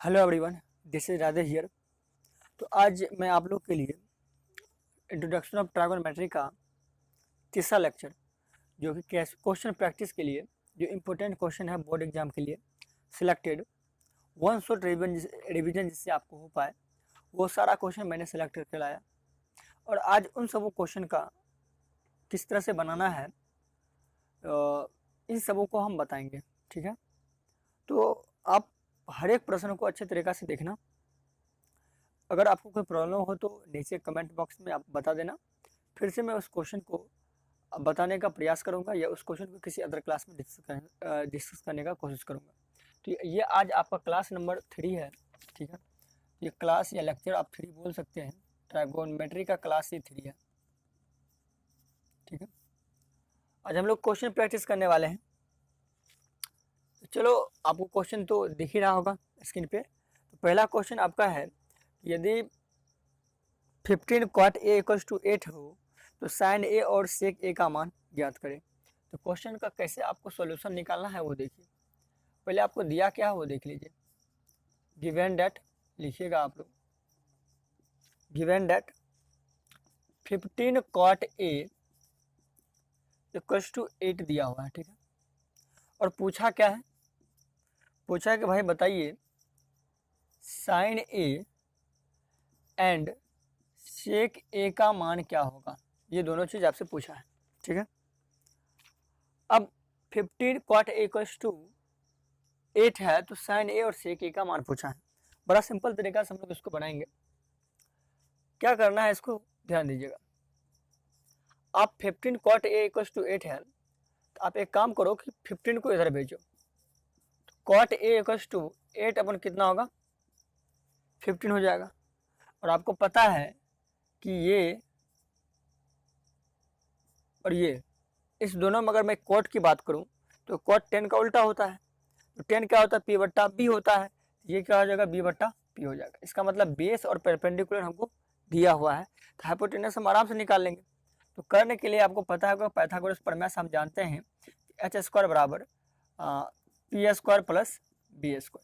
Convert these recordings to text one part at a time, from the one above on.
Hello everyone, this is Radhe here. तो आज मैं आप लोग के लिए इंट्रोडक्शन ऑफ ट्राइगोनोमेट्री का तीसरा लेक्चर, जो कि क्वेश्चन प्रैक्टिस के लिए जो इम्पोर्टेंट क्वेश्चन है बोर्ड एग्जाम के लिए सिलेक्टेड वन शॉट रिविजन जिससे आपको हो पाए, वो सारा क्वेश्चन मैंने सेलेक्ट करके लाया। और आज उन सब क्वेश्चन का किस तरह से बनाना है इन सबों को हम बताएंगे। ठीक है, तो आप हर एक प्रश्न को अच्छे तरीक़ा से देखना। अगर आपको कोई प्रॉब्लम हो तो नीचे कमेंट बॉक्स में आप बता देना, फिर से मैं उस क्वेश्चन को बताने का प्रयास करूंगा या उस क्वेश्चन को किसी अदर क्लास में डिस्कस करने का कोशिश करूंगा। तो ये आज आपका क्लास नंबर 3 है। ठीक है, ये क्लास या लेक्चर आप 3 बोल सकते हैं। ट्राइगोनोमेट्री का क्लास ही 3 है। ठीक है, आज हम लोग क्वेश्चन प्रैक्टिस करने वाले हैं। चलो, आपको क्वेश्चन तो दिख ही रहा होगा स्क्रीन पे। तो पहला क्वेश्चन आपका है, यदि 15 cot a = 8 हो तो sin a और sec a का मान ज्ञात करें। तो क्वेश्चन का कैसे आपको सॉल्यूशन निकालना है वो देखिए। पहले आपको दिया क्या है वो देख लीजिए। गिवन डेट लिखिएगा आप लोग, गिवन डेट 15 cot a = 8 दिया हुआ है। ठीक है, और पूछा क्या है, पूछा है कि भाई बताइए sin a and sec a का मान क्या होगा। ये दोनों चीज आपसे पूछा है। ठीक है, अब 15 cot a = 8 है तो sin a और sec a का मान पूछा है। बड़ा सिंपल तरीका से हम लोग इसको बनाएंगे। क्या करना है इसको ध्यान दीजिएगा। आप 15 cot a = 8 है तो आप एक काम करो कि 15 को इधर भेजो। तो cot a = 8 अपन कितना होगा, 15 हो जाएगा। और आपको पता है कि ये और ये, इस दोनों में अगर मैं cot की बात करूं तो cot 10 का उल्टा होता है। तो 10 क्या होता है, p/b होता है। ये क्या हो जाएगा, b/p हो जाएगा। इसका मतलब बेस और परपेंडिकुलर हमको दिया हुआ है, तो हाइपोटेनस हम आराम से निकाल लेंगे। तो करने के लिए आपको पता है पाइथागोरस प्रमेय हम जानते हैं, h² बराबर p² प्लस b²।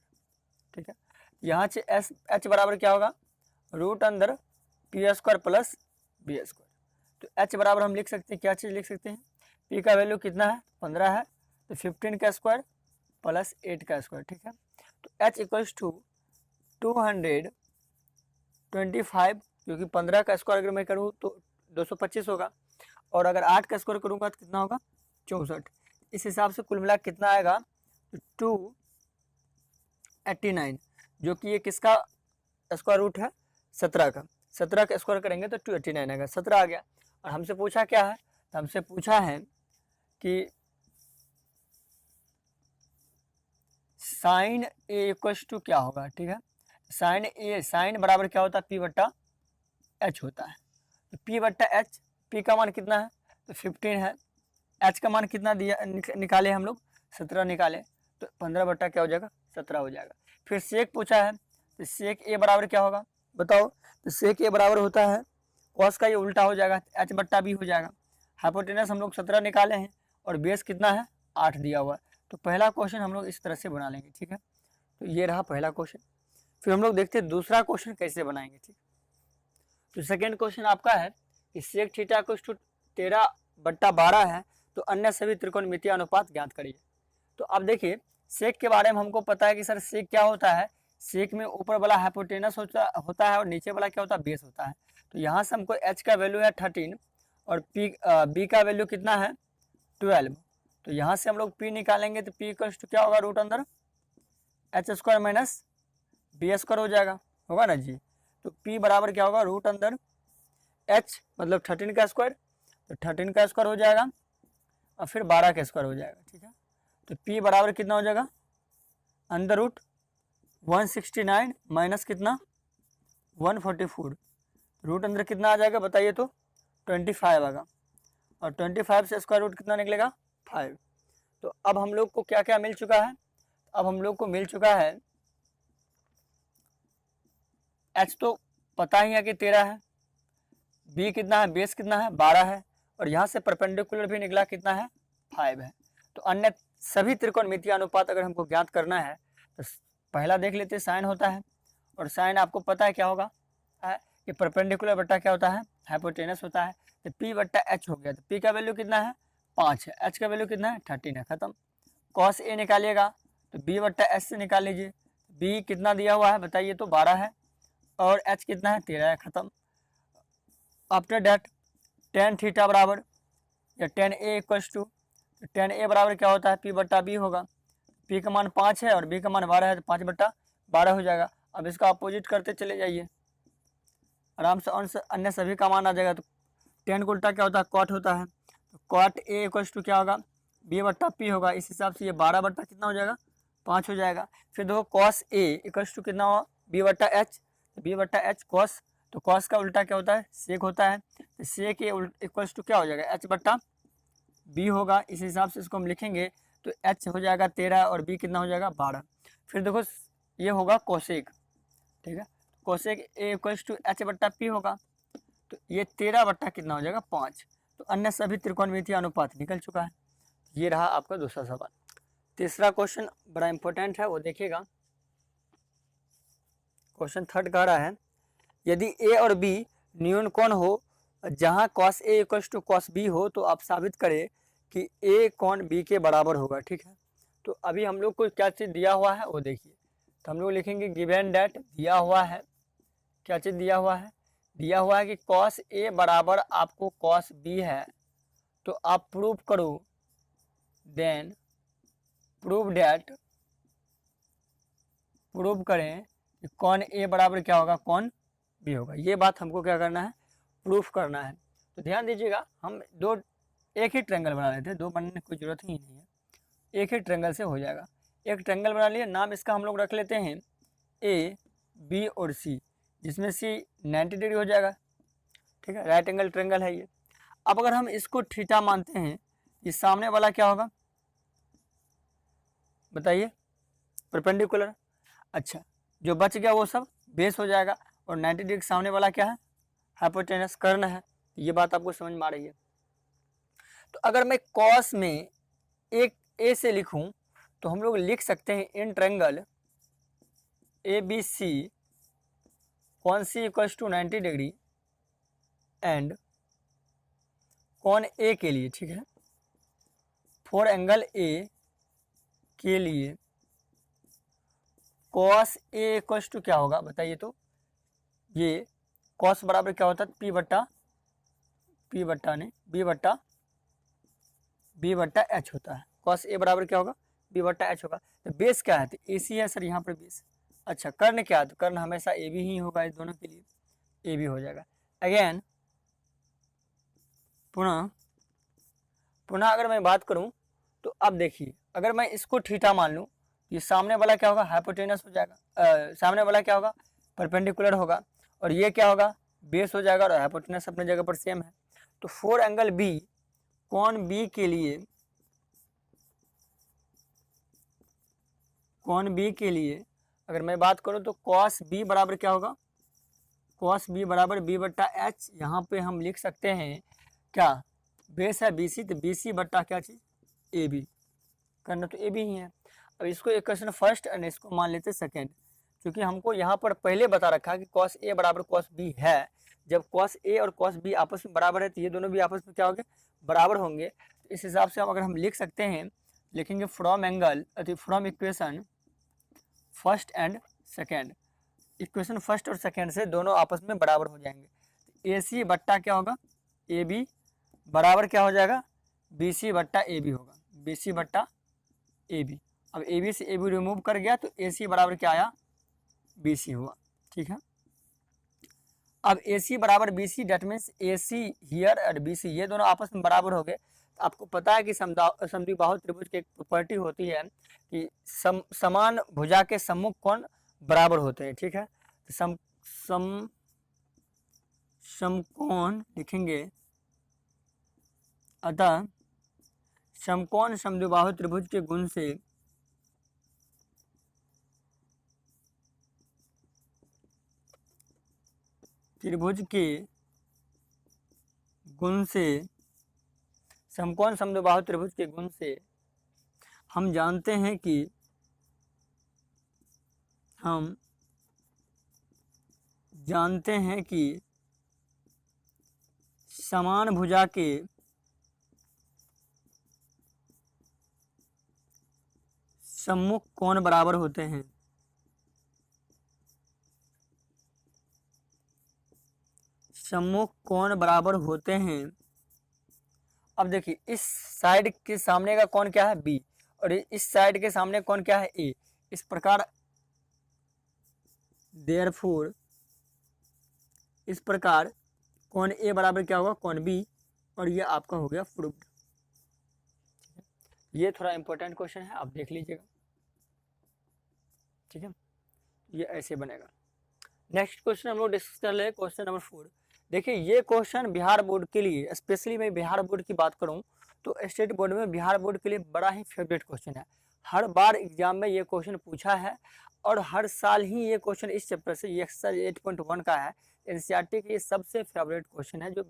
ठीक है, यहाँ से h बराबर क्या होगा, √p² प्लस b²। तो h बराबर हम लिख सकते हैं, क्या चीज़ लिख सकते हैं, p का वैल्यू कितना है, 15 है, तो 15 का स्क्वायर प्लस 8 का स्क्वायर। ठीक है, तो h = 225, क्योंकि 15 का स्क्वायर अगर मैं करूँ तो 225 होगा, और अगर 8 का स्क्वायर करूँगा तो कितना होगा, 64। इस हिसाब से कुल मिला कितना आएगा, तो 289, जो कि ये किसका स्क्वायर रूट है, 17 का। 17 का स्क्वायर करेंगे तो 289 आएगा, 17 आ गया। और हमसे पूछा क्या है, तो हमसे पूछा है कि साइन ए = क्या होगा। ठीक है, साइन बराबर क्या होता है, p/h होता है। तो p/h, p का मान कितना है, तो 15 है, h का मान कितना दिया निकाले हम लोग, 17 निकाले, तो 15 क्या हो जाएगा, 17 हो जाएगा। फिर सेक पूछा है, तो सेक a बराबर क्या होगा बताओ, तो सेक a बराबर होता है cos का ये उल्टा हो जाएगा, h/b हो जाएगा। हाइपोटेनस हम लोग 17 निकाले हैं और बेस कितना है, 8 दिया हुआ है। तो पहला क्वेश्चन हम लोग इस तरह से बना लेंगे। ठीक है, तो ये रहा पहला क्वेश्चन। फिर हम लोग देखते हैं दूसरा क्वेश्चन कैसे बनाएंगे। ठीक, तो सेकेंड क्वेश्चन आपका है कि सेक थीटा = 13/12 है तो अन्य सभी त्रिकोणमितीय अनुपात ज्ञात करिए। तो अब देखिए, सेक के बारे में हमको पता है कि सर सेक क्या होता है, सेक में ऊपर वाला हाइपोटेनस होता है और नीचे वाला क्या होता है, बेस होता है। तो यहाँ से हमको h का वैल्यू है 13 और b का वैल्यू कितना है, 12। तो यहाँ से हम लोग p निकालेंगे तो p = क्या होगा, h² माइनस b² हो जाएगा, होगा ना जी। तो p बराबर क्या होगा, h मतलब 13 का स्क्वायर, तो 13 का स्क्वायर हो जाएगा और फिर 12 का स्क्वायर हो जाएगा। ठीक है, तो p बराबर कितना हो जाएगा, √169 माइनस कितना, 144, रूट अंदर कितना आ जाएगा बताइए, तो 25 आएगा, और 25 से स्क्वायर रूट कितना निकलेगा, 5। तो अब हम लोग को क्या क्या मिल चुका है, अब हम लोग को मिल चुका है h तो पता ही है कि 13 है, b कितना है, बेस कितना है, 12 है, और यहाँ से परपेंडिकुलर भी निकला कितना है, 5 है। तो अन्य सभी त्रिकोणमितीय अनुपात अगर हमको ज्ञात करना है तो पहला देख लेते हैं, साइन होता है, और साइन आपको पता है क्या होगा कि परपेंडिकुलर बट्टा क्या होता है, हाइपोटेनस होता है। तो पी बट्टा एच हो गया, तो पी का वैल्यू कितना है 5 है, एच का वैल्यू कितना है 13 है, खत्म। कॉस ए निकालिएगा तो बी बट्टा एच से निकाल लीजिए, बी कितना दिया हुआ है बताइए, तो 12 है, और एच कितना है 13 है, खत्म। आफ्टर डैट टेन थीटा बराबर या tan A equals to, tan A बराबर क्या होता है पी बट्टा बी होगा, पी का मान 5 है और बी का मान 12 है, तो 5 बट्टा 12 हो जाएगा। अब इसका अपोजिट करते चले जाइए, आराम से अन्य सभी का मान आ जाएगा। तो टेन को उल्टा क्या होता है कॉट होता है, तो कॉट ए इक्वल्स टू क्या होगा बी बट्टा पी होगा, इस हिसाब से ये 12 बट्टा कितना हो जाएगा 5 हो जाएगा। फिर देखो कॉस ए इक्वल्स टू कितना हुआ बी बट्टा एच, बी बट्टा एच कॉस, तो कॉस का उल्टा क्या होता है सेक होता है, तो सेक ए इक्वल्स टू क्या हो जाएगा एच बट्टा बी होगा, इस हिसाब से इसको हम लिखेंगे, तो एच हो जाएगा 13 और बी कितना हो जाएगा 12। फिर देखो ये होगा कोसेक, ठीक है, cosec A equals to H बट्टा पी होगा, तो ये 13 बट्टा कितना हो जाएगा 5। तो अन्य सभी त्रिकोणमितीय अनुपात निकल चुका है। ये रहा आपका दूसरा सवाल। तीसरा क्वेश्चन बड़ा इंपॉर्टेंट है, वो देखिएगा। क्वेश्चन थर्ड कह रहा है यदि ए और बी न्यून कोण हो जहां cos a equals to cos b हो, तो आप साबित करें कि a कोण b के बराबर होगा, ठीक है। तो अभी हम लोग को क्या चीज़ दिया हुआ है वो देखिए, तो हम लोग लिखेंगे गिवन डैट दिया हुआ है, क्या चीज़ दिया हुआ है, दिया हुआ है कि cos a बराबर आपको cos b है, तो आप प्रूव करो, देन प्रूव डैट, प्रूव करें कि कौन a बराबर क्या होगा कौन b होगा। ये बात हमको क्या करना है प्रूफ करना है। तो ध्यान दीजिएगा, हम एक ही ट्रायंगल बना लेते हैं, दो बनाने की कोई ज़रूरत ही नहीं है, एक ही ट्रायंगल से हो जाएगा। एक ट्रायंगल बना लिए, नाम इसका हम लोग रख लेते हैं ए बी और सी, जिसमें सी 90 डिग्री हो जाएगा, ठीक है, राइट एंगल ट्रायंगल है ये। अब अगर हम इसको थीटा मानते हैं, ये सामने वाला क्या होगा बताइए परपेंडिकुलर, अच्छा जो बच गया वो सब बेस हो जाएगा, और 90 डिग्री सामने वाला क्या है हाइपोटेनस कर्ण है। ये बात आपको समझ में आ रही है। तो अगर मैं कॉस में एक ए से लिखूं, तो हम लोग लिख सकते हैं in triangle A B C cos C equals to 90 degree and cos A के लिए, ठीक है, फॉर एंगल ए के लिए कॉस ए इक्वल्स टू क्या होगा बताइए, तो ये कॉस बराबर क्या होता है पी बट्टा बी बट्टा एच होता है, कॉस ए बराबर क्या होगा बी बट्टा एच होगा। तो बेस क्या है, तो ए सी है सर यहाँ पर बेस। अच्छा कर्ण क्या है, तो कर्ण हमेशा ए बी ही होगा, इस दोनों के लिए ए बी हो जाएगा। अगेन पुनः अगर मैं बात करूँ, तो अब देखिए अगर मैं इसको थीटा मान लूँ, ये सामने वाला क्या होगा हाइपोटेनस हो जाएगा, सामने वाला क्या होगा परपेंडिकुलर होगा, और ये क्या होगा बेस हो जाएगा, और हाइपोटेनस अपने जगह पर सेम है। तो for angle B cos B के लिए अगर मैं बात करूं, तो कॉस बी बराबर क्या होगा कॉस बी बराबर बी बट्टा एच, यहाँ पे हम लिख सकते हैं क्या बेस है बी सी, तो बी सी बट्टा क्या चीज़ ए बी, करना तो ए बी ही है। अब इसको इक्वेशन फर्स्ट और इसको मान लेते सेकेंड, क्योंकि हमको यहाँ पर पहले बता रखा कि कॉस ए बराबर कॉस बी है। जब कॉस ए और कॉस बी आपस में बराबर है, तो ये दोनों भी आपस में क्या होंगे बराबर होंगे। तो इस हिसाब से अगर हम लिख सकते हैं, लिखेंगे from equation first and second, equation first और सेकेंड से दोनों आपस में बराबर हो जाएंगे। ए सी बट्टा क्या होगा ए बी बराबर क्या हो जाएगा बी सी बट्टा ए बी होगा, बी सी बट्टा ए बी। अब ए बी से ए बी रिमूव कर गया, तो ए सी बराबर क्या आया बी सी हुआ, ठीक है। अब ए सी बराबर B C, that means A C here और बी सी ये दोनों आपस में बराबर हो गए। तो आपको पता है कि समद्विबाहु त्रिभुज की एक प्रॉपर्टी होती है कि समान भुजा के सम्मुख कोण बराबर होते हैं, ठीक है। तो समकोण लिखेंगे, अतः समकोण समद्विबाहु त्रिभुज के गुण से समकोण समद्विबाहु त्रिभुज के गुण से हम जानते हैं कि हम जानते हैं कि समान भुजा के सम्मुख कोण बराबर होते हैं। सम्मुख कोण बराबर होते हैं। अब देखिए इस साइड के सामने का कोण क्या है बी, और इस साइड के सामने कोण क्या है ए। इस प्रकार देयरफॉर इस प्रकार कोण ए बराबर क्या होगा कोण बी, और ये आपका हो गया प्रूव्ड। ये थोड़ा इंपॉर्टेंट क्वेश्चन है, आप देख लीजिएगा, ठीक है। ये ऐसे बनेगा। नेक्स्ट क्वेश्चन हम लोग डिस्कस कर ले, क्वेश्चन नंबर 4। देखिए ये क्वेश्चन बिहार बोर्ड के लिए, स्पेशली मैं बिहार बोर्ड की बात करूं तो स्टेट बोर्ड में बिहार बोर्ड के लिए बड़ा ही फेवरेट क्वेश्चन है। हर बार एग्जाम में ये क्वेश्चन पूछा है, और हर साल ही ये क्वेश्चन इस चैप्टर से, ये एक्सरसाइज 8.1 का है, एनसीईआरटी के सबसे फेवरेट क्वेश्चन है जो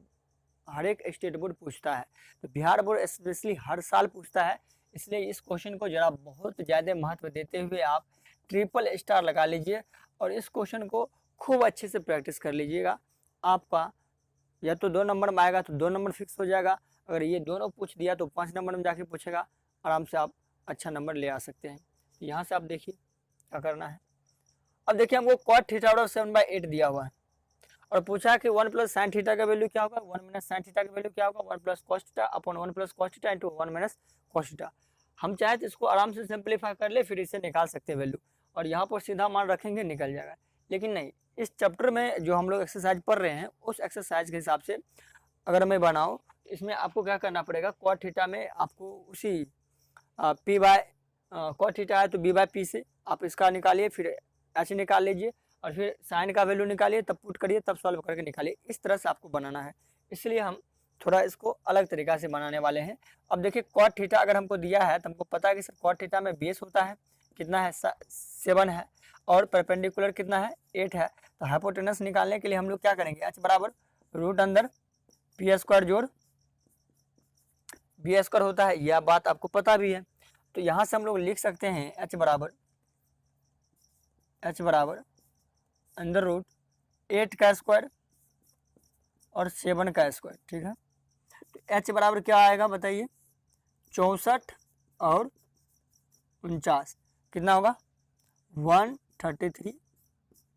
हर एक स्टेट बोर्ड पूछता है। तो बिहार बोर्ड स्पेशली हर साल पूछता है, इसलिए इस क्वेश्चन को जरा बहुत ज़्यादा महत्व देते हुए आप ट्रिपल स्टार लगा लीजिए, और इस क्वेश्चन को खूब अच्छे से प्रैक्टिस कर लीजिएगा। आपका या तो 2 नंबर में आएगा तो 2 नंबर फिक्स हो जाएगा, अगर ये दोनों पूछ दिया तो 5 नंबर में जाके पूछेगा, आराम से आप अच्छा नंबर ले आ सकते हैं। यहाँ से आप देखिए क्या करना है। अब देखिए हमको cot थीटा और 7/8 दिया हुआ है, और पूछा कि 1 प्लस साइन थीटा का वैल्यू क्या होगा, 1 माइनस साइन थीटा का वैल्यू क्या होगा, 1 plus cos theta upon 1 plus cos theta into 1 minus cos theta. हम चाहे तो इसको आराम से सिंप्लीफाई कर ले, फिर इसे निकाल सकते हैं वैल्यू, और यहाँ पर सीधा मान रखेंगे निकल जाएगा। लेकिन नहीं, इस चैप्टर में जो हम लोग एक्सरसाइज पढ़ रहे हैं उस एक्सरसाइज के हिसाब से अगर मैं बनाऊँ, इसमें आपको क्या करना पड़ेगा, cot थीटा में आपको उसी पी बाय cot थीटा है तो बी बाय पी से आप इसका निकालिए, फिर एच निकाल लीजिए, और फिर साइन का वैल्यू निकालिए, तब पुट करिए, तब सॉल्व करके निकालिए। इस तरह से आपको बनाना है, इसलिए हम थोड़ा इसको अलग तरीका से बनाने वाले हैं। अब देखिए cot थीटा अगर हमको दिया है तो हमको पता है कि सर cot थीटा में बेस होता है कितना है 7 है, और परपेंडिकुलर कितना है 8 है। तो हाइपोटेनस निकालने के लिए हम लोग क्या करेंगे, h बराबर रूट अंदर पी स्क्वायर जोड़ बी स्क्वायर होता है, यह बात आपको पता भी है। तो यहाँ से हम लोग लिख सकते हैं h बराबर अंदर रूट 8 का स्क्वायर और 7 का स्क्वायर, ठीक है। तो h बराबर क्या आएगा बताइए, 64 और 49 कितना होगा 133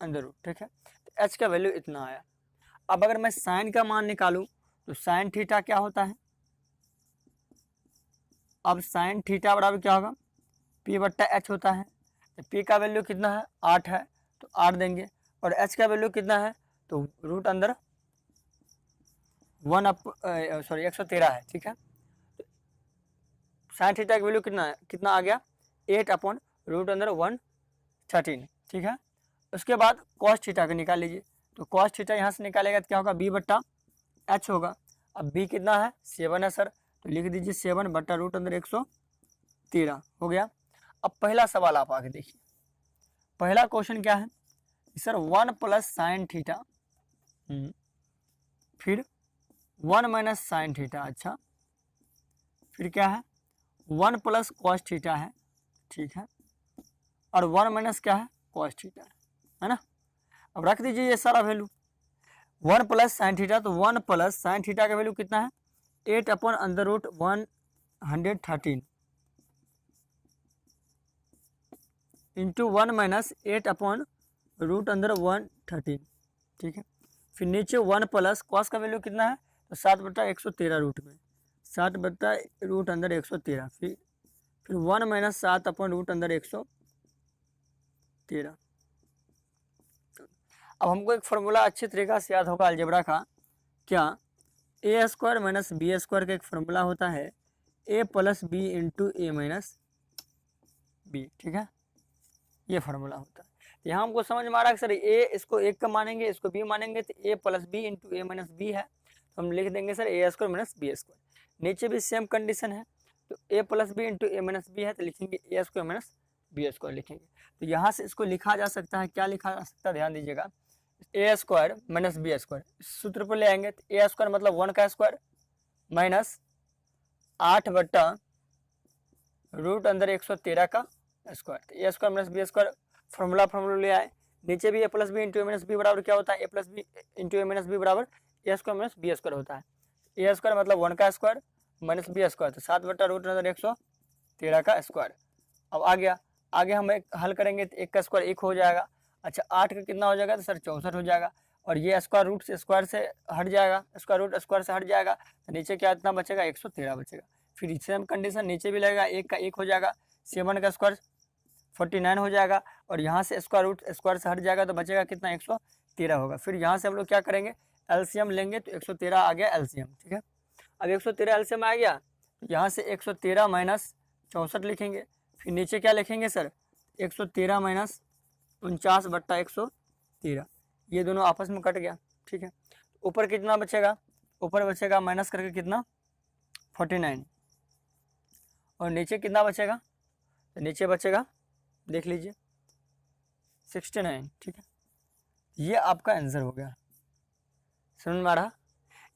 अंदर रूट, ठीक है। तो h का वैल्यू इतना आया। अब अगर मैं साइन का मान निकालूं तो साइन थीटा क्या होता है, अब साइन थीटा बराबर क्या होगा p/h होता है। तो p का वैल्यू कितना है 8 है तो 8 देंगे, और h का वैल्यू कितना है तो रूट अंदर 113 है, ठीक है। तो साइन थीटा की वैल्यू कितना आ गया 8/√113, ठीक है। उसके बाद कॉस थीटा को निकाल लीजिए, तो कॉस थीटा यहाँ से निकालेगा तो क्या होगा b/h होगा। अब b कितना है 7 है सर, तो लिख दीजिए 7/√113 हो गया। अब पहला सवाल आप आगे देखिए, पहला क्वेश्चन क्या है सर 1 प्लस साइन थीटा फिर 1 माइनस साइन थीटा, अच्छा फिर क्या है 1 प्लस कॉस थीटा है, ठीक है, और 1 माइनस क्या है कॉस थीटा है ना। अब रख दीजिए ये सारा वैल्यू, 1 प्लस साइन थीटा, तो 1 प्लस साइन थीटा का वैल्यू कितना है 8/√113 इंटू 1 माइनस 8/√113, ठीक है। फिर नीचे 1 प्लस कॉस का वैल्यू कितना है तो 7/113 रूट में 7/√113, फिर 1 माइनस 7/√113। अब हमको एक फार्मूला अच्छे तरीका से याद होगा अलजेब्रा का, क्या ए स्क्वायर माइनस बी स्क्वायर का एक फार्मूला होता है A plus B into A minus B, ठीक है, ये फार्मूला होता है। तो यहाँ हमको समझ में आ रहा है कि सर ए इसको 1 का मानेंगे, इसको बी मानेंगे, तो ए plus B into A minus B है, तो हम लिख देंगे सर ए स्क्वायर माइनस बी स्क्वायर। नीचे भी सेम कंडीशन है, तो ए plus B into A minus B है तो लिखेंगे ए स्क्वायर माइनस बी स्क्वायर लिखेंगे। तो यहाँ से इसको लिखा जा सकता है, क्या लिखा जा सकता है ध्यान दीजिएगा, ए स्क्वायर माइनस बी स्क्वायर, सूत्र पर ले आएंगे तो ए स्क्वायर मतलब 1 का स्क्वायर माइनस 8/√113 का स्क्वायर, तो A square minus B square formula ले आए, नीचे भी A plus B into A minus B बराबर क्या होता है, A plus B into A minus B बराबर A square minus B square होता है। ए स्क्वायर मतलब 1 का स्क्वायर माइनस बी स्क्वायर, तो 7/√113 का स्क्वायर। अब आ गया, आगे हम एक हल करेंगे तो 1 का स्क्वायर 1 हो जाएगा। अच्छा 8 का कितना हो जाएगा, तो सर 64 हो जाएगा। और ये स्क्वायर रूट से स्क्वायर से हट जाएगा, स्क्वायर रूट स्क्वायर से हट जाएगा, तो नीचे क्या इतना बचेगा, 113 बचेगा। फिर सेम कंडीशन नीचे भी लगेगा, 1 का 1 हो जाएगा, 7 का स्क्वायर 49 हो जाएगा, और यहाँ से स्क्वायर रूट स्क्वायर से हट जाएगा तो बचेगा कितना, 113 होगा। फिर यहाँ से हम लोग क्या करेंगे, एलसीएम लेंगे, तो 113 आ गया एलसीएम, ठीक है। अब 113 एलसीएम आ गया, तो यहाँ से 113 माइनस 64 लिखेंगे। फिर नीचे क्या लिखेंगे सर, 113 माइनस 49/113, ये दोनों आपस में कट गया, ठीक है। ऊपर कितना बचेगा, ऊपर बचेगा माइनस करके कितना 49, और नीचे कितना बचेगा, तो नीचे बचेगा देख लीजिए 69, ठीक है। ये आपका आंसर हो गया, समझ में आ रहा,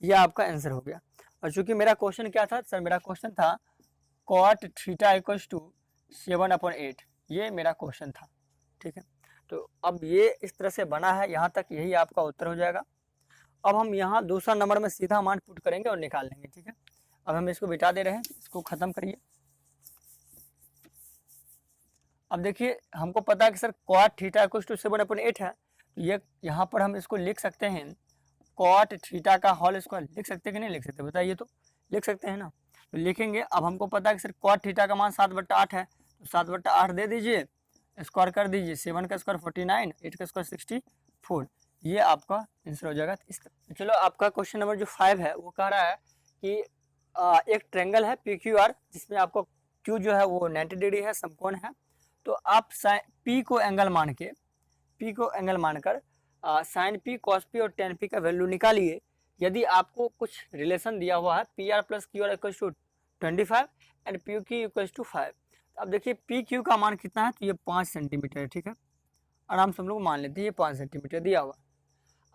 ये आपका आंसर हो गया। और चूंकि मेरा क्वेश्चन क्या था सर, मेरा क्वेश्चन था cot थीटा इक्वल्स टू 7/8, ये मेरा क्वेश्चन था, ठीक है। तो अब ये इस तरह से बना है, यहाँ तक यही आपका उत्तर हो जाएगा। अब हम यहाँ दूसरा नंबर में सीधा मान पुट करेंगे और निकाल लेंगे, ठीक है। अब हम इसको बिठा दे रहे हैं, इसको ख़त्म करिए। अब देखिए हमको पता है कि sir cot theta equals to 7/8 है, तो ये यहाँ पर हम इसको लिख सकते हैं cot थीटा का होल स्क्वायर, लिख सकते हैं कि नहीं लिख सकते, बताइए, तो लिख सकते हैं ना, तो लिखेंगे। अब हमको पता है कि सर cot थीटा का मान 7/8 है, तो 7/8 दे दीजिए, स्क्वायर कर दीजिए, 7 का स्क्वायर 49, 8 का स्क्वायर 64, ये आपका आंसर हो जाएगा। इस तरह चलो आपका क्वेश्चन नंबर जो 5 है वो कह रहा है कि एक ट्रेंगल है PQR, जिसमें आपको Q जो है वो 90 डिग्री है, समकोण है। तो आप P को एंगल मानकर साइन P कॉस P और tan P का वैल्यू निकालिए। यदि आपको कुछ रिलेशन दिया हुआ है PR + QR equals to 25 and PQ equals to 5। अब देखिए PQ का मान कितना है, तो ये 5 सेंटीमीटर है, ठीक है, आराम से हम लोग मान लेते हैं ये 5 सेंटीमीटर दिया हुआ।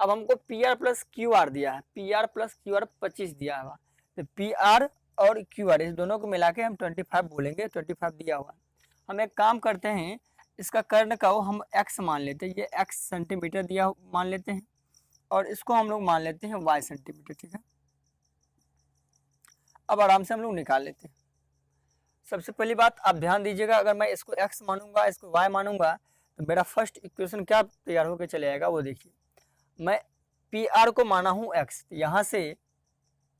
अब हमको PR + QR दिया है, PR + QR 25 दिया हुआ, तो PR और QR इस दोनों को मिला के हम 25 बोलेंगे, 25 दिया हुआ। हम एक काम करते हैं, इसका कर्ण का हम x मान लेते हैं, ये x सेंटीमीटर दिया मान लेते हैं, और इसको हम लोग मान लेते हैं y सेंटीमीटर, ठीक है। अब आराम से हम लोग निकाल लेते हैं। सबसे पहली बात आप ध्यान दीजिएगा, अगर मैं इसको x मानूंगा, इसको y मानूंगा, तो मेरा फर्स्ट इक्वेशन क्या तैयार होकर चले आएगा, वो देखिए। मैं PR को माना हूँ x, तो यहाँ से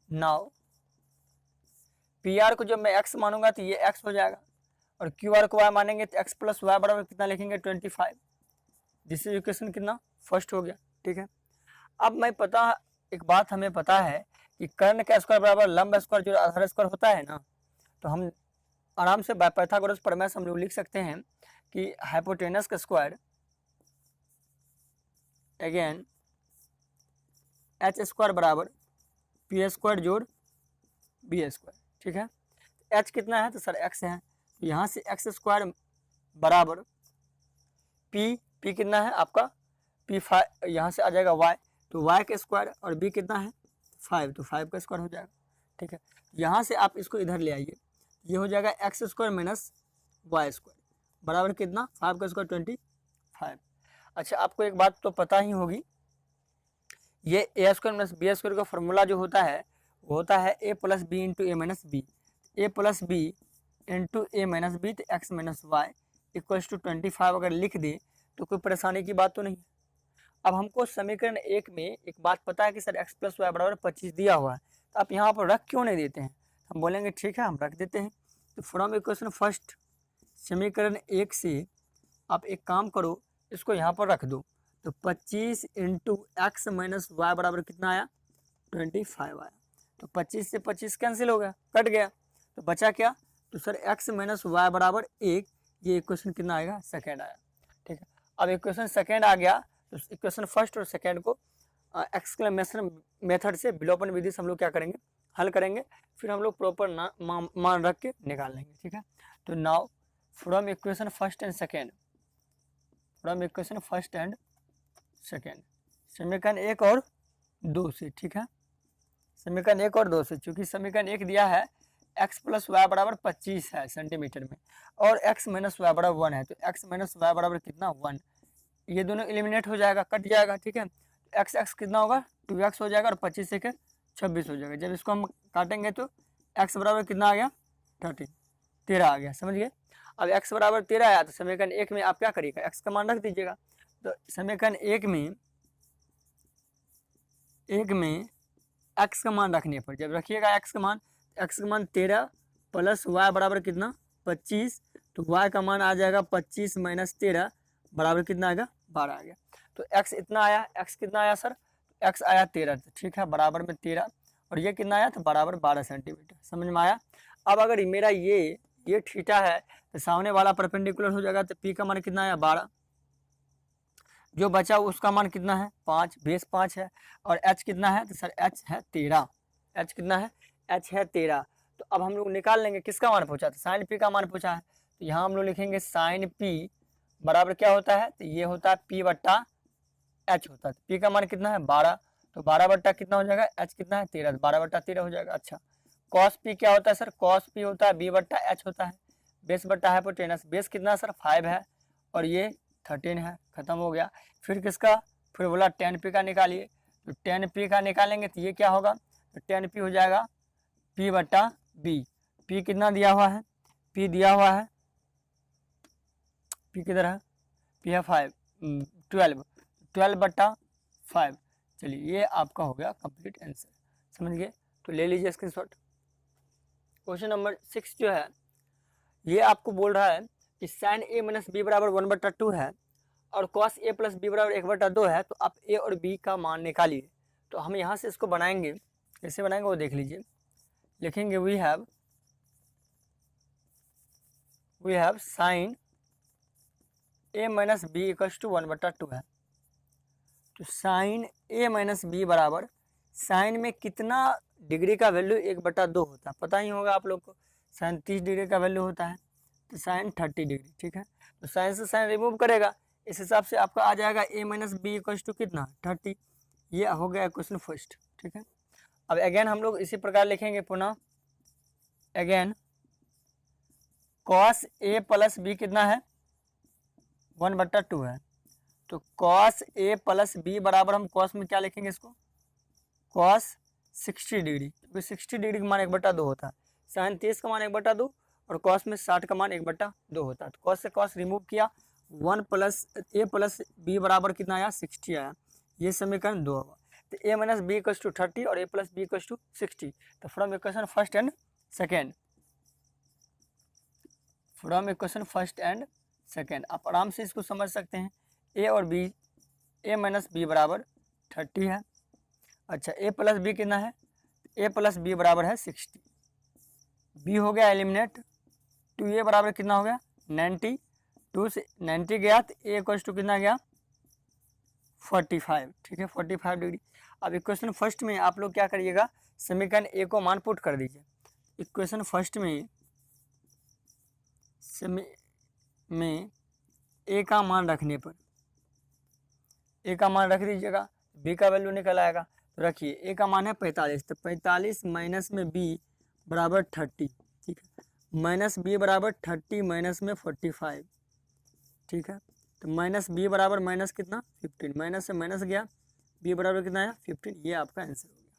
नाउ PR को जब मैं x मानूंगा तो ये x हो जाएगा, और QR को y मानेंगे तो x + y बराबर कितना लिखेंगे 25। दिस इज इक्वेशन कितना फर्स्ट हो गया, ठीक है। अब मैं एक बात हमें पता है कि कर्ण का स्क्वायर बराबर लंब स्क्वायर जो आधार स्क्वायर होता है ना, तो हम आराम से बाय पाइथागोरस प्रमेय से हम लोग लिख सकते हैं कि हाइपोटेनस का स्क्वायर अगेन h² बराबर P² जोड़ B², ठीक है। h कितना है, तो सर x है, तो यहाँ से x² बराबर p कितना है आपका P5, यहाँ से आ जाएगा y, तो y का स्क्वायर, और b कितना है 5, तो 5 का स्क्वायर हो जाएगा, ठीक है। यहाँ से आप इसको इधर ले आइए, ये हो जाएगा x² माइनस y² बराबर कितना 5 का स्क्वायर 25। अच्छा आपको एक बात तो पता ही होगी, ये a² माइनस b² का फॉर्मूला जो होता है वो होता है a + b into a minus b, a + b into a minus b, तो x minus y equals to 25 अगर लिख दे तो कोई परेशानी की बात तो नहीं। अब हमको समीकरण 1 में एक बात पता है कि सर x + y बराबर 25 दिया हुआ है, तो आप यहाँ पर रख क्यों नहीं देते हैं, हम बोलेंगे ठीक है हम रख देते हैं। तो फ्रॉम इक्वेशन फर्स्ट, समीकरण 1 से आप एक काम करो, इसको यहाँ पर रख दो, तो 25 इंटू x माइनस y बराबर कितना आया 25 आया, तो 25 से 25 कैंसिल हो गया, कट गया, तो बचा क्या, तो सर x माइनस y बराबर 1, ये इक्वेशन कितना आएगा सेकेंड आया, ठीक है। अब इक्वेशन सेकेंड आ गया, तो इक्वेशन फर्स्ट और सेकेंड को एक्सक्लेमेशन मेथड से विलोपन विधि से हम लोग क्या करेंगे, हल करेंगे, फिर हम लोग प्रॉपर मान रख के निकाल लेंगे, ठीक है। तो now from equation first and second, समीकरण 1 और 2 से, ठीक है, समीकरण 1 और 2 से, चूंकि समीकरण 1 दिया है एक्स प्लस वाई बराबर 25 है सेंटीमीटर में, और एक्स माइनस वाई बराबर 1 है, तो एक्स माइनस वाई बराबर कितना 1, ये दोनों एलिमिनेट हो जाएगा, कट जाएगा, ठीक है। एक्स एक्स कितना होगा 2x हो जाएगा, और 25 से 26 हो जाएगा। जब इसको हम काटेंगे तो एक्स बराबर कितना आ गया 13 आ गया, समझ गए। अब एक्स बराबर 13 आया तो समीकरण 1 में आप क्या करिएगा, एक्स का मान रख दीजिएगा। तो समीकरण 1 में एक्स का मान रखने पर जब रखिएगा एक्स का मान 13 प्लस वाई बराबर कितना 25, तो वाई का मान आ जाएगा 25 माइनस 13 बराबर कितना आएगा 12 आ गया। तो एक्स इतना आया, एक्स कितना आया सर, एक्स आया 13, ठीक है, बराबर में 13, और ये कितना आया तो बराबर 12 सेंटीमीटर, समझ में आया। अब अगर मेरा ये थीटा है तो सामने वाला परपेंडिकुलर हो जाएगा, तो पी का मान कितना आया 12, जो बचा उसका मान कितना है 5, बेस 5 है, और एच कितना है तो सर एच है 13, एच कितना है एच है 13। तो अब हम लोग निकाल लेंगे किसका मान पूछा था, साइन पी का मान पूछा है, तो यहाँ हम लोग लिखेंगे साइन पी बराबर क्या होता है, तो ये होता है पी बट्टा एच होता है। पी का मान कितना है 12, तो 12 बट्टा कितना हो जाएगा एच कितना है 13, 12 बट्टा 13 हो जाएगा। अच्छा, कॉस पी क्या होता है सर, कॉस पी होता है बी बट्टा एच होता है, बेस बट्टा हाइपोटेनस, बेस कितना है सर 5 है, और ये 13 है, खत्म हो गया। फिर किसका, फिर बोला टेन पी का निकालिए, तो टेन पी का निकालेंगे तो ये क्या होगा, तो टेन पी हो जाएगा पी बट्टा बी। पी कितना दिया हुआ है, पी दिया हुआ है, पी किधर है, पी है 5, 12 बट्टा 5। चलिए ये आपका हो गया कंप्लीट आंसर, समझ गए। तो ले लीजिए स्क्रीनशॉट। क्वेश्चन नंबर 6 जो है ये आपको बोल रहा है कि साइन ए माइनस बी बराबर 1/2 है, और कॉस ए प्लस बी बराबर 1/2 है, तो आप ए और बी का मान निकालिए। तो हम यहाँ से इसको बनाएंगे, कैसे बनाएंगे वो देख लीजिए। लिखेंगे we have sine A minus B equals to 1/2 है। तो साइन ए माइनस बी बराबर, साइन में कितना डिग्री का वैल्यू 1/2 होता है, पता ही होगा आप लोग को, साइन 30 डिग्री का वैल्यू होता है, तो साइन 30 डिग्री, ठीक है। तो साइन से साइन रिमूव करेगा, इस हिसाब से आपका आ जाएगा ए माइनस बी इक्वल्स टू कितना 30। ये हो गया क्वेश्चन फर्स्ट, ठीक है। अब अगेन हम लोग इसी प्रकार लिखेंगे पुनः, again cos A plus B कितना है 1/2 है, तो कॉस ए प्लस बी बराबर हम कॉस में क्या लिखेंगे इसको, कॉस 60 डिग्री, क्योंकि 60 डिग्री का मान 1/2 होता है, साइन 30 का मान 1/2, और कॉस में 60 का मान 1/2 होता है। तो कॉस से कॉस रिमूव किया, 1 प्लस ए प्लस बी बराबर कितना आया 60 आया, ये समीकरण 2 होगा। तो ए माइनस बी इक्वल्स टू 30 और ए प्लस बी इक्वल्स टू 60। तो from equation first and second आप आराम से इसको समझ सकते हैं। ए और बी, ए माइनस बी बराबर 30 है। अच्छा, ए प्लस बी कितना है, ए प्लस बी बराबर है 60, बी हो गया एलिमिनेट, 2a बराबर कितना हो गया 90, 2 से 90 गया तो ए इक्वल्स टू कितना गया 45, ठीक है 45 डिग्री। अब इक्वेशन फर्स्ट में आप लोग क्या करिएगा, समीकरण ए को मान पुट कर दीजिए। इक्वेशन फर्स्ट में ए का मान रखने पर, ए का मान रख दीजिएगा, बी का वैल्यू निकल आएगा। तो रखिए ए का मान है 45, तो 45 माइनस में बी बराबर 30, ठीक है, माइनस बी बराबर 30 माइनस में 45, ठीक है। तो माइनस बी बराबर माइनस कितना 15, माइनस से माइनस गया, बी बराबर कितना आया 15, ये आपका आंसर हो गया,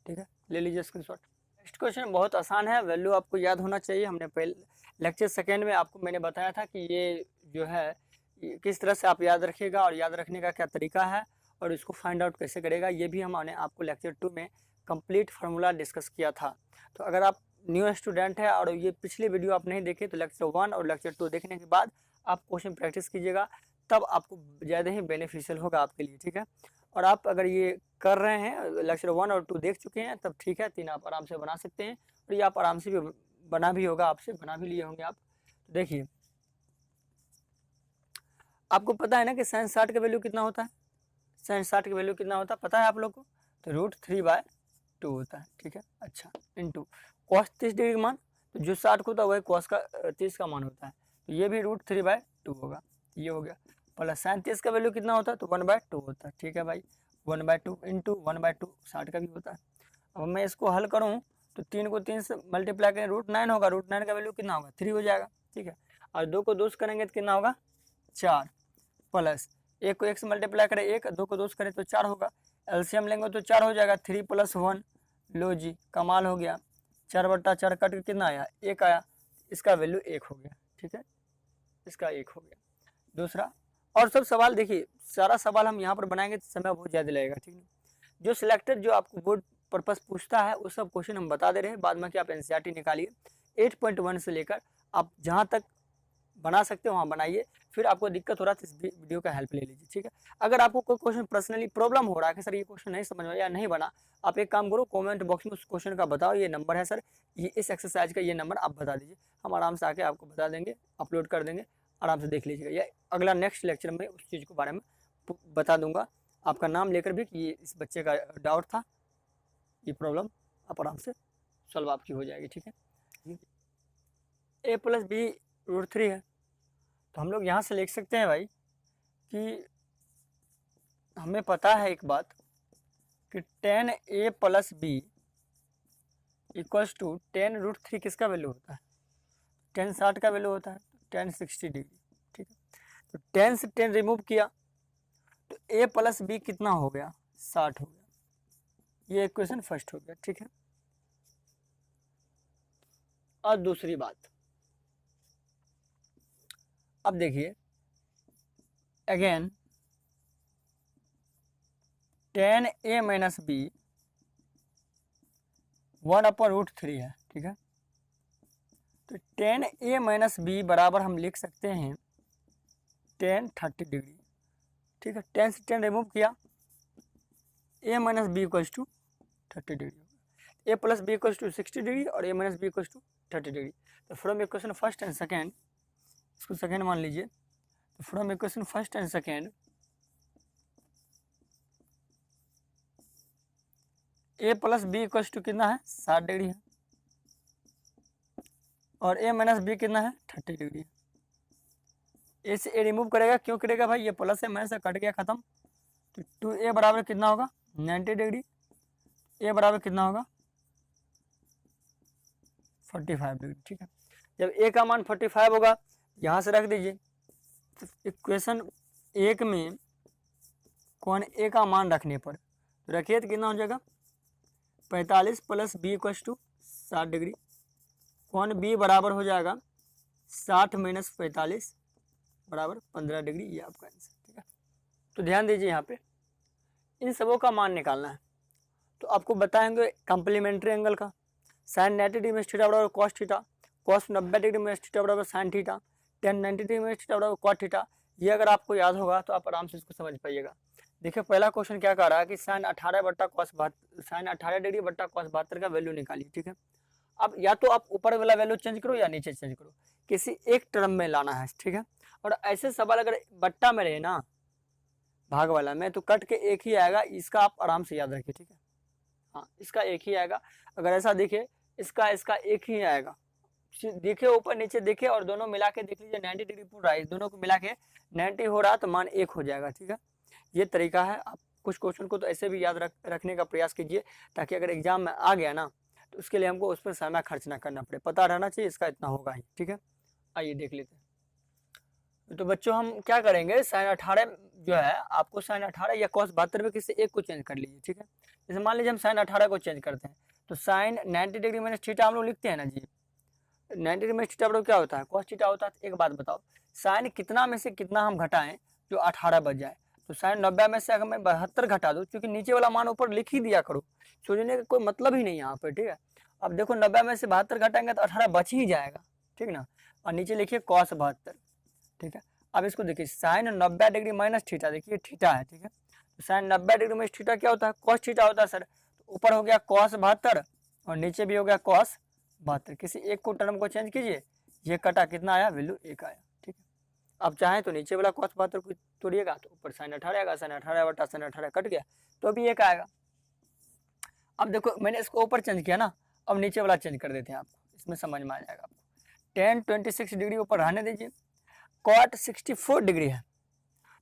ठीक है। ले लीजिए स्क्रीनशॉट। नेक्स्ट क्वेश्चन बहुत आसान है, वैल्यू आपको याद होना चाहिए। हमने पहले लेक्चर सेकेंड में आपको मैंने बताया था कि ये जो है किस तरह से आप याद रखिएगा और याद रखने का क्या तरीका है और इसको फाइंड आउट कैसे करेगा, ये भी हमने आपको लेक्चर 2 में कंप्लीट फार्मूला डिस्कस किया था। तो अगर आप न्यू स्टूडेंट है और ये पिछले वीडियो आप नहीं देखे तो लेक्चर 1 और लेक्चर 2 देखने के बाद आप क्वेश्चन प्रैक्टिस कीजिएगा, तब आपको ज़्यादा ही बेनिफिशियल होगा आपके लिए, ठीक है। और आप अगर ये कर रहे हैं, लेक्चर 1 और 2 देख चुके हैं, तब ठीक है, 3 आप आराम से बना सकते हैं, और ये आप आराम से भी बना भी होगा, आपसे बना भी लिए होंगे आप। तो देखिए आपको पता है ना कि साइन 60 का वैल्यू कितना होता है, साइन 60 का वैल्यू कितना होता है पता है आप लोग को, तो √3/2 होता है, ठीक है। अच्छा, इंटू कॉस 30 डिग्री का मान, तो जो 60 को होता है वही कॉस का 30 का मान होता है, तो ये भी √3/2 होगा, ये हो गया। प्लस साइन 30 का वैल्यू कितना होता है, तो 1/2 होता है, ठीक है भाई, 1/2 इंटू 1/2 60 का भी होता है। अब मैं इसको हल करूँ तो 3 को 3 से मल्टीप्लाई करें √9 होगा, √9 का वैल्यू कितना होगा 3 हो जाएगा, ठीक है। और 2 को 2 से करेंगे तो कितना होगा 4, प्लस 1 को 1 से मल्टीप्लाई करें 1, 2 को 2 से करें तो 4 होगा, एलसीएम लेंगे तो 4 हो जाएगा, 3 + 1, लो जी कमाल हो गया, 4/4 कट के कितना आया 1 आया, इसका वैल्यू 1 हो गया, ठीक है, इसका 1 हो गया। दूसरा और सब सवाल देखिए, सारा सवाल हम यहाँ पर बनाएंगे तो समय बहुत ज़्यादा लगेगा, ठीक है। जो सिलेक्टेड जो आपको बोर्ड पर्पस पूछता है वो सब क्वेश्चन हम बता दे रहे हैं, बाद में कि आप एनसीईआरटी निकालिए 8.1 से लेकर आप जहाँ तक बना सकते हो वहाँ बनाइए, फिर आपको दिक्कत हो रहा है तो इस वीडियो का हेल्प ले लीजिए, ठीक है। अगर आपको कोई क्वेश्चन पर्सनली प्रॉब्लम हो रहा है कि सर ये क्वेश्चन नहीं समझ में या नहीं बना, आप एक काम करो कमेंट बॉक्स में उस क्वेश्चन का बताओ, ये नंबर है सर, ये इस एक्सरसाइज का ये नंबर आप बता दीजिए, हम आराम से आके आपको बता देंगे, अपलोड कर देंगे, आराम से देख लीजिएगा, या अगला नेक्स्ट लेक्चर में उस चीज़ के बारे में बता दूंगा आपका नाम लेकर भी कि ये इस बच्चे का डाउट था, ये प्रॉब्लम आप आराम से सॉल्व आपकी हो जाएगी, ठीक है। a + b √3 है, तो हम लोग यहाँ से लिख सकते हैं भाई कि हमें पता है एक बात कि 10a + b = 10 √3 किसका वैल्यू होता है 10 60 का वैल्यू होता है, 10 60 डिग्री, ठीक है। तो 10 से 10 रिमूव किया तो a + b कितना हो गया 60 हो गया, ये इक्वेशन फर्स्ट हो गया, ठीक है। और दूसरी बात, अब देखिए अगेन 10a - b 1/√3 है, ठीक है। तो 10a - b बराबर हम लिख सकते हैं 10 30 डिग्री, ठीक है। 10 से 10 रिमूव किया a - b = 30 degree, a + b = 60 degree और a - b = 30 डिग्री। तो from equation first and second, इसको सेकेंड मान लीजिए, तो from equation first and second a + b = कितना है 60 डिग्री है और a - b कितना है 30 डिग्री है। ए से ए रिमूव करेगा, क्यों करेगा भाई, ये प्लस है माइनस से कट गया खत्म, तो 2a बराबर कितना होगा 90 डिग्री, a बराबर कितना होगा 45 डिग्री, ठीक है। जब a का मान 45 होगा यहाँ से रख दीजिए, तो इक्वेशन 1 में कौन a का मान रखने पर तो रखिए तो कितना हो जाएगा 45 + b = 60 डिग्री, कौन b बराबर हो जाएगा 60 - 45 बराबर 15 डिग्री, ये आपका आंसर, ठीक है। तो ध्यान दीजिए यहाँ पे इन सबों का मान निकालना है, तो आपको बताएंगे कम्प्लीमेंट्री एंगल का, sin 90 डिग्री में थीटा बराबर cos थीटा, cos 90 डिग्री में थीटा बराबर sin थीटा, tan 90 डिग्री में थीटा बराबर cot थीटा। ये अगर आपको याद होगा तो आप आराम से इसको समझ पाइएगा। देखिए पहला क्वेश्चन क्या कह रहा है कि sin 18 डिग्री बट्टा cos 72 का वैल्यू निकालिए, ठीक है। अब या तो आप ऊपर वाला वैल्यू चेंज करो या नीचे चेंज करो, किसी एक टर्म में लाना है, ठीक है। और ऐसे सवाल अगर बट्टा में रहे ना भाग वाला में तो कट के एक ही आएगा, इसका आप आराम से याद रखिए, ठीक है। हाँ इसका एक ही आएगा, अगर ऐसा दिखे इसका एक ही आएगा, देखिए ऊपर नीचे देखिए और दोनों मिला के देख लीजिए 90 डिग्री पूरा है, दोनों को मिला के 90 हो रहा तो मान 1 हो जाएगा, ठीक है। ये तरीका है, आप कुछ क्वेश्चन को तो ऐसे भी याद रखने का प्रयास कीजिए ताकि अगर एग्जाम में आ गया ना तो उसके लिए हमको उस पर समय खर्च ना करना पड़े, पता रहना चाहिए इसका इतना होगा ही, ठीक है। आइए देख लेते हैं। तो बच्चों हम क्या करेंगे sin 18 जो है आपको sin 18 या cos 72 में किसी एक को चेंज कर लीजिए, ठीक है। जैसे मान लीजिए हम sin 18 को चेंज करते हैं तो sin 90 डिग्री में थीटा हम लोग लिखते हैं ना जी, 90 डिग्री में थीटा बराबर क्या होता है cos थीटा होता है। एक बात बताओ sin कितना में से कितना हम घटाएं जो 18 बच जाए, तो sin 90 में से अगर मैं 72 घटा दूँ, क्योंकि नीचे वाला मान ऊपर लिख ही दिया करो, सोचने का कोई मतलब ही नहीं यहाँ पर, ठीक है। अब देखो 90 में से 72 घटाएंगे तो 18 बच ही जाएगा, ठीक ना, और नीचे लिखिए cos 72, ठीक है। अब इसको देखिए sin 90 डिग्री माइनस थीटा, देखिए थीटा है, ठीक है। तो sin 90 डिग्री में थीटा क्या होता है cos थीटा होता है सर, तो ऊपर हो गया cos 72 और नीचे भी हो गया cos 72, किसी एक को टर्म को चेंज कीजिए, ये कटा कितना आया वैल्यू 1 आया, ठीक है। अब चाहें तो नीचे वाला cos 72 को तोड़िएगा तो ऊपर sin 18 आएगा, sin 18 बटा sin 18 कट गया तो भी 1 आएगा। अब देखो मैंने इसको ऊपर चेंज किया ना, अब नीचे वाला चेंज कर देते हैं, आपको इसमें समझ में आ जाएगा। आपको tan 26 डिग्री ऊपर रहने दीजिए, cot 64 डिग्री है,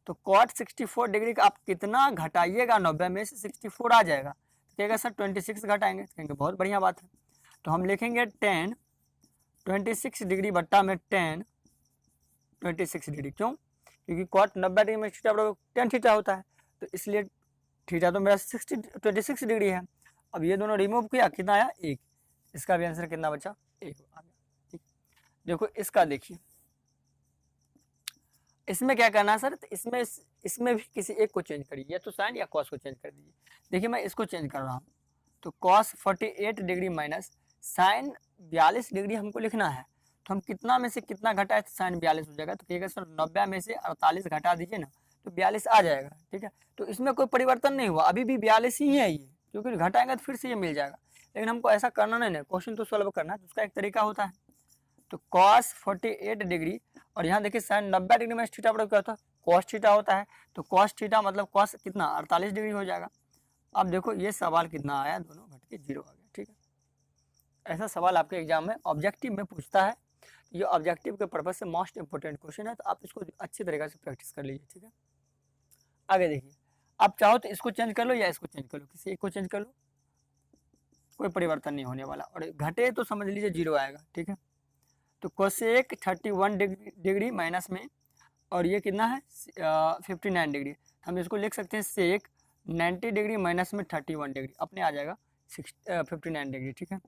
तो cot 64 डिग्री का आप कितना घटाइएगा 90 में से 64 आ जाएगा, तो कहेगा सर 26 घटाएंगे, कहेंगे बहुत बढ़िया बात है। तो हम लिखेंगे 10 26 डिग्री बट्टा में 10 26 डिग्री। क्यों? क्योंकि कॉट 90 डिग्री में थीटा बराबर टेन थीटा होता है, तो इसलिए थीटा तो मेरा 26 डिग्री है। अब ये दोनों रिमूव किया, कितना आया? 1। इसका भी आंसर कितना बचा? 1 आ गया। ठीक, देखो इसका देखिए, इसमें क्या करना है सर? तो इसमें भी किसी एक को चेंज करिए, या तो साइन या कॉस को चेंज कर दीजिए। देखिए मैं इसको चेंज कर रहा हूँ, तो cos 48 degree minus sine 42 degree हमको लिखना है, तो हम कितना में से कितना घटाए तो साइन 42 हो जाएगा। तो कहिएगा सर 90 में से 48 घटा दीजिए ना, तो 42 आ जाएगा। ठीक है, तो इसमें कोई परिवर्तन नहीं हुआ, अभी भी 42 ही है ये, क्योंकि घटाएंगे तो फिर से ये मिल जाएगा। लेकिन हमको ऐसा करना नहीं है, क्वेश्चन तो सॉल्व करना है, तो उसका एक तरीका होता है। तो कॉस 48 डिग्री, और यहाँ देखिए साइन 90 डिग्री में थीटा बराबर क्या होता है? कॉस थीटा होता है। तो कॉस थीटा मतलब कॉस कितना? 48 डिग्री हो जाएगा। अब देखो ये सवाल कितना आया? दोनों घट के 0 आ गया। ठीक है, ऐसा सवाल आपके एग्जाम में ऑब्जेक्टिव में पूछता है। ये ऑब्जेक्टिव के पर्पज से मोस्ट इंपोर्टेंट क्वेश्चन है, तो आप इसको अच्छी तरीके से प्रैक्टिस कर लीजिए। ठीक है, आगे देखिए, आप चाहो तो इसको चेंज कर लो या इसको चेंज कर लो, किसी एक को चेंज कर लो, कोई परिवर्तन नहीं होने वाला, और घटे तो समझ लीजिए 0 आएगा। ठीक है, तो कोसेक 31 डिग्री माइनस में, और ये कितना है? 59 डिग्री। हम इसको लिख सकते हैं सेक 90 डिग्री माइनस में 31 डिग्री, अपने आ जाएगा 59 डिग्री। ठीक है,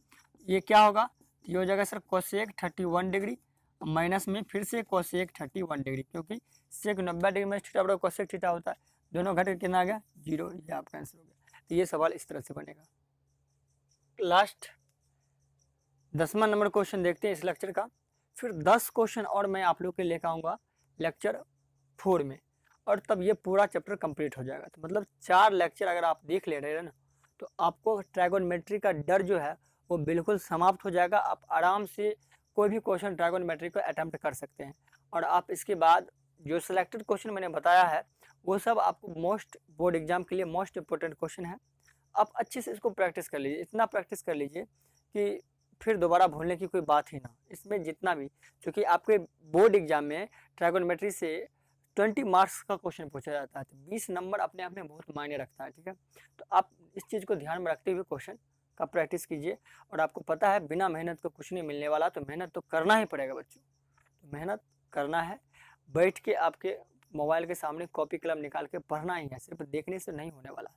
ये क्या होगा? ये हो जाएगा सर कोसेक 31 डिग्री माइनस में फिर से कोसेक 31 डिग्री, क्योंकि सेक 90 डिग्री में थीटा बराबर कोसेक थीटा होता है, दोनों घट के कितना आ गया? 0। ये आपका आंसर हो गया। तो ये सवाल इस तरह से बनेगा। लास्ट 10वां नंबर क्वेश्चन देखते हैं इस लेक्चर का, फिर 10 क्वेश्चन और मैं आप लोग के लेकर आऊँगा लेक्चर 4 में, और तब ये पूरा चैप्टर कंप्लीट हो जाएगा। तो मतलब 4 लेक्चर अगर आप देख ले रहे हैं ना, तो आपको ट्रायगोनोमेट्री का डर जो है वो बिल्कुल समाप्त हो जाएगा। आप आराम से कोई भी क्वेश्चन ट्रायगोनोमेट्री को अटैम्प्ट कर सकते हैं, और आप इसके बाद जो सिलेक्टेड क्वेश्चन मैंने बताया है वो सब आपको मोस्ट बोर्ड एग्जाम के लिए मोस्ट इंपॉर्टेंट क्वेश्चन है। आप अच्छे से इसको प्रैक्टिस कर लीजिए, इतना प्रैक्टिस कर लीजिए कि फिर दोबारा भूलने की कोई बात ही ना। इसमें जितना भी, क्योंकि आपके बोर्ड एग्जाम में ट्रायगोनोमेट्री से 20 मार्क्स का क्वेश्चन पूछा जाता है, तो 20 नंबर अपने आप में बहुत मायने रखता है। ठीक है, तो आप इस चीज़ को ध्यान में रखते हुए क्वेश्चन का प्रैक्टिस कीजिए। और आपको पता है बिना मेहनत को कुछ नहीं मिलने वाला, तो मेहनत तो करना ही पड़ेगा बच्चों। तो मेहनत करना है, बैठ के आपके मोबाइल के सामने कॉपी कलम निकाल के पढ़ना ही है, सिर्फ देखने से नहीं होने वाला।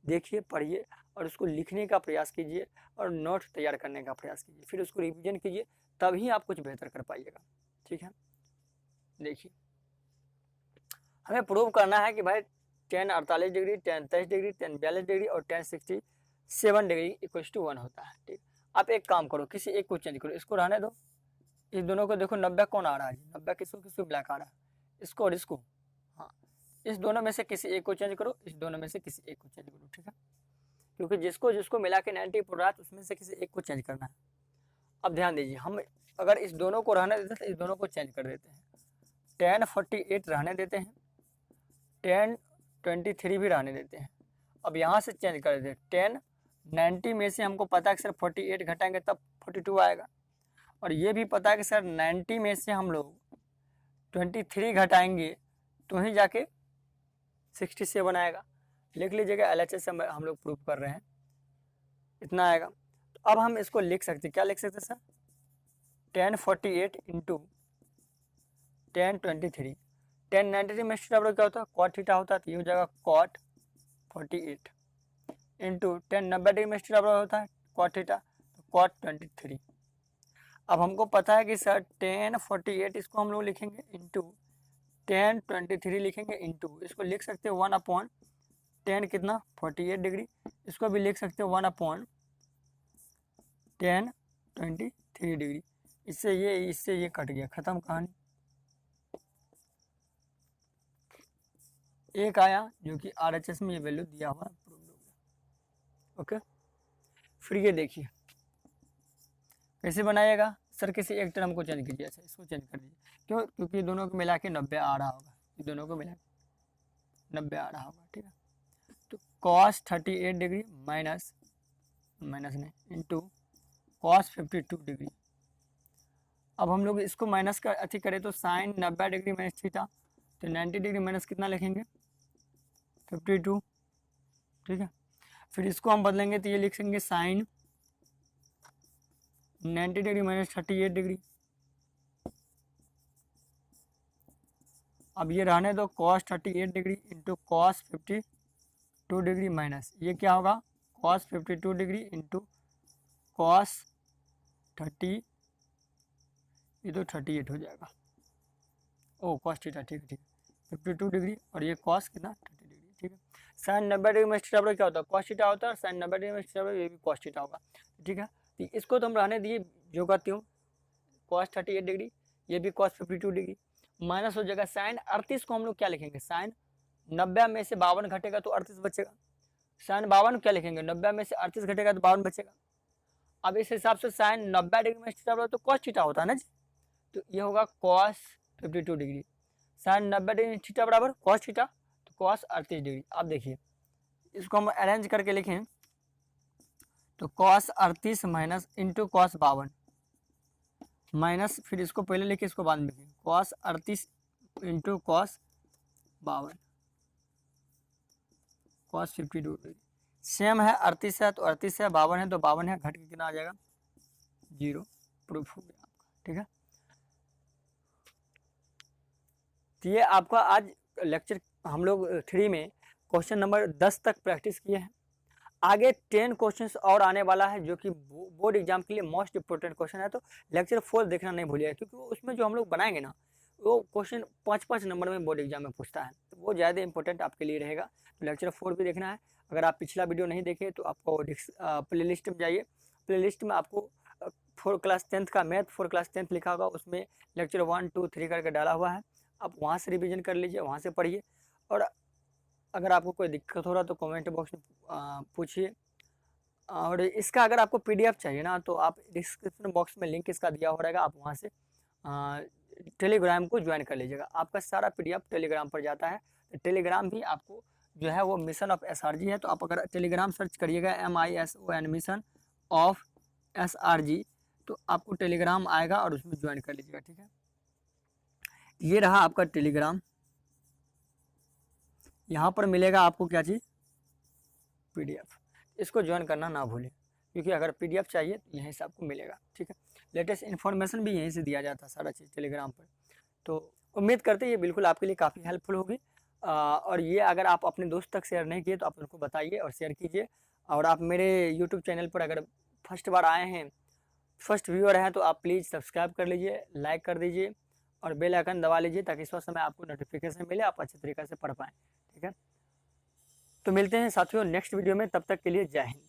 देखिए, पढ़िए, और उसको लिखने का प्रयास कीजिए, और नोट तैयार करने का प्रयास कीजिए, फिर उसको रिवीजन कीजिए, तभी आप कुछ बेहतर कर पाइएगा। ठीक है, देखिए हमें प्रूव करना है कि भाई tan 48 degree, tan 23 degree, tan 42 degree और tan 67 डिग्री इक्वल टू 1 होता है। ठीक, आप एक काम करो, किसी एक को चेंज करो, इसको रहने दो, इस दोनों को देखो 90 कौन आ रहा है? 90 किसको किसको ब्लैक आ रहा है? इसको और इसको। हाँ, इस दोनों में से किसी एक को चेंज करो, इस दोनों में से किसी एक को चेंज करो। ठीक है, क्योंकि जिसको जिसको मिला के 90 पड़ रहा है, तो उसमें से किसी एक को चेंज करना है। अब ध्यान दीजिए, हम अगर इस दोनों को रहने देते हैं तो इस दोनों को चेंज कर देते हैं। tan 48 रहने देते हैं, tan 23 भी रहने देते हैं। अब यहाँ से चेंज कर देते हैं, tan 90 में से हमको पता है कि सर 48 घटाएंगे तब 42 आएगा, और ये भी पता है कि सर 90 में से हम लोग 23 घटाएंगे तो ही जाके 67 आएगा। लिख लीजिएगा, LHS से हम लोग प्रूव कर रहे हैं, इतना आएगा। तो अब हम इसको लिख सकते हैं, क्या लिख सकते हैं sir? tan 48 into tan 23, tan 93 में थीटा बराबर क्या होता है? cot थीटा होता है, तो ये हो जाएगा cot 48 इंटू tan 90 डिग्री में थीटा बराबर होता है cot थीटा, तो cot 23। अब हमको पता है कि सर tan 48 इसको हम लोग लिखेंगे इंटू tan 23 लिखेंगे इंटू, इसको लिख सकते हैं 1 tan कितना? 48 डिग्री, इसको भी लिख सकते हैं 1 tan 23 डिग्री। इससे ये कट गया, खत्म कहानी। एक आया जो कि RHS में ये वैल्यू दिया हुआ प्रूव हो गया। ओके, फिर ये देखिए कैसे बनाइएगा सर? किसी एक टर्म को चेंज कीजिए, ऐसा इसको चेंज कर दीजिए। क्यों? क्योंकि दोनों को मिला के 90 आ रहा होगा, दोनों को मिला के 90 आ रहा होगा। ठीक है, तो cos 38 डिग्री माइनस नहीं इंटू cos 52 डिग्री। अब हम लोग इसको माइनस का अच्छी करें तो साइन 90 डिग्री माइनस थीटा, तो 90 डिग्री माइनस कितना लिखेंगे? 52। ठीक है, फिर इसको हम बदलेंगे तो ये लिखेंगे साइन 90 डिग्री माइनस 38 डिग्री। अब ये रहने दो, cos 38 degree into cos 52 degree minus ये क्या होगा, कॉस 52 डिग्री इंटू कॉस 30, ये तो 38 हो जाएगा। ओ कॉस थीटा, ठीक है ठीक है, 52 डिग्री और ये कॉस कितना 30 डिग्री, ठीक है। साइन 90 डिग्री में थीटा बराबर क्या होता है, कॉस थीटा होता है, और साइन 90 डिग्री में थीटा बराबर ये भी कॉस थीटा होगा, ठीक है। तो इसको तो हम रहने दिए जो करती हूँ, कॉस 38 डिग्री, ये भी कॉस 52 डिग्री, माइनस हो जाएगा साइन 38 को हम लोग क्या लिखेंगे, साइन 90 में से 52 घटेगा तो 38 बचेगा। साइन 52 क्या लिखेंगे, 90 में से 38 घटेगा तो 52 बचेगा। अब इस हिसाब से साइन 90 डिग्री में थीटा बराबर तो कॉस थीटा होता है ना जी, तो ये होगा cos 52 degree, sine 90 degree theta बराबर कॉस थीटा, तो कॉस 38 डिग्री। अब देखिए इसको हम अरेंज करके लिखें तो cos 38 minus into cos 52 minus, फिर इसको पहले लिखे इसको बाद में लिखें, cos 38 into cos 52 cos 52 degree, same है 38 है तो 38 है, 52 है तो 52 है, घट के कितना आ जाएगा 0, प्रूफ हो गया आपका, ठीक है। तो ये आपका आज लेक्चर हम लोग 3 में क्वेश्चन नंबर 10 तक प्रैक्टिस किए हैं। आगे 10 क्वेश्चंस और आने वाला है जो कि बोर्ड एग्जाम के लिए मोस्ट इंपोर्टेंट क्वेश्चन है, तो लेक्चर 4 देखना नहीं भूलिएगा, क्योंकि उसमें जो हम लोग बनाएंगे ना वो क्वेश्चन 5-5 नंबर में बोर्ड एग्जाम में पूछता है, तो वो ज़्यादा इंपॉर्टेंट आपके लिए रहेगा। तो लेक्चर 4 भी देखना है। अगर आप पिछला वीडियो नहीं देखे तो आपको प्ले लिस्ट में जाइए, प्ले लिस्ट में आपको 4 क्लास 10th का मैथ 4 क्लास 10th लिखा होगा, उसमें लेक्चर 1, 2, 3 करके डाला हुआ है, आप वहाँ से रिविजन कर लीजिए, वहाँ से पढ़िए। और अगर आपको कोई दिक्कत हो रहा तो कमेंट बॉक्स में पूछिए। और इसका अगर आपको पीडीएफ चाहिए ना तो आप डिस्क्रिप्शन बॉक्स में लिंक इसका दिया हो रहेगा, आप वहाँ से टेलीग्राम को ज्वाइन कर लीजिएगा, आपका सारा पीडीएफ टेलीग्राम पर जाता है। तो टेलीग्राम भी आपको जो है वो मिशन ऑफ एसआरजी है, तो आप अगर टेलीग्राम सर्च करिएगा MISON मिशन ऑफ एसआरजी तो आपको टेलीग्राम आएगा और उसमें ज्वाइन कर लीजिएगा, ठीक है। ये रहा आपका टेलीग्राम, यहाँ पर मिलेगा आपको क्या चीज़, पीडीएफ, इसको ज्वाइन करना ना भूलें, क्योंकि अगर पीडीएफ चाहिए तो यहीं से आपको मिलेगा, ठीक है। लेटेस्ट इन्फॉर्मेशन भी यहीं से दिया जाता है सारा चीज़ टेलीग्राम पर। तो उम्मीद करते हैं ये बिल्कुल आपके लिए काफ़ी हेल्पफुल होगी। और ये अगर आप अपने दोस्त तक शेयर नहीं किए तो आप उनको बताइए और शेयर कीजिए। और आप मेरे यूट्यूब चैनल पर अगर फर्स्ट बार आए हैं, फर्स्ट व्यूअर हैं, तो आप प्लीज़ सब्सक्राइब कर लीजिए, लाइक कर दीजिए और बेल आइकन दबा लीजिए, ताकि इस समय आपको नोटिफिकेशन मिले, आप अच्छे तरीके से पढ़ पाएँ, ठीक है। तो मिलते हैं साथियों नेक्स्ट वीडियो में, तब तक के लिए जय हिंद।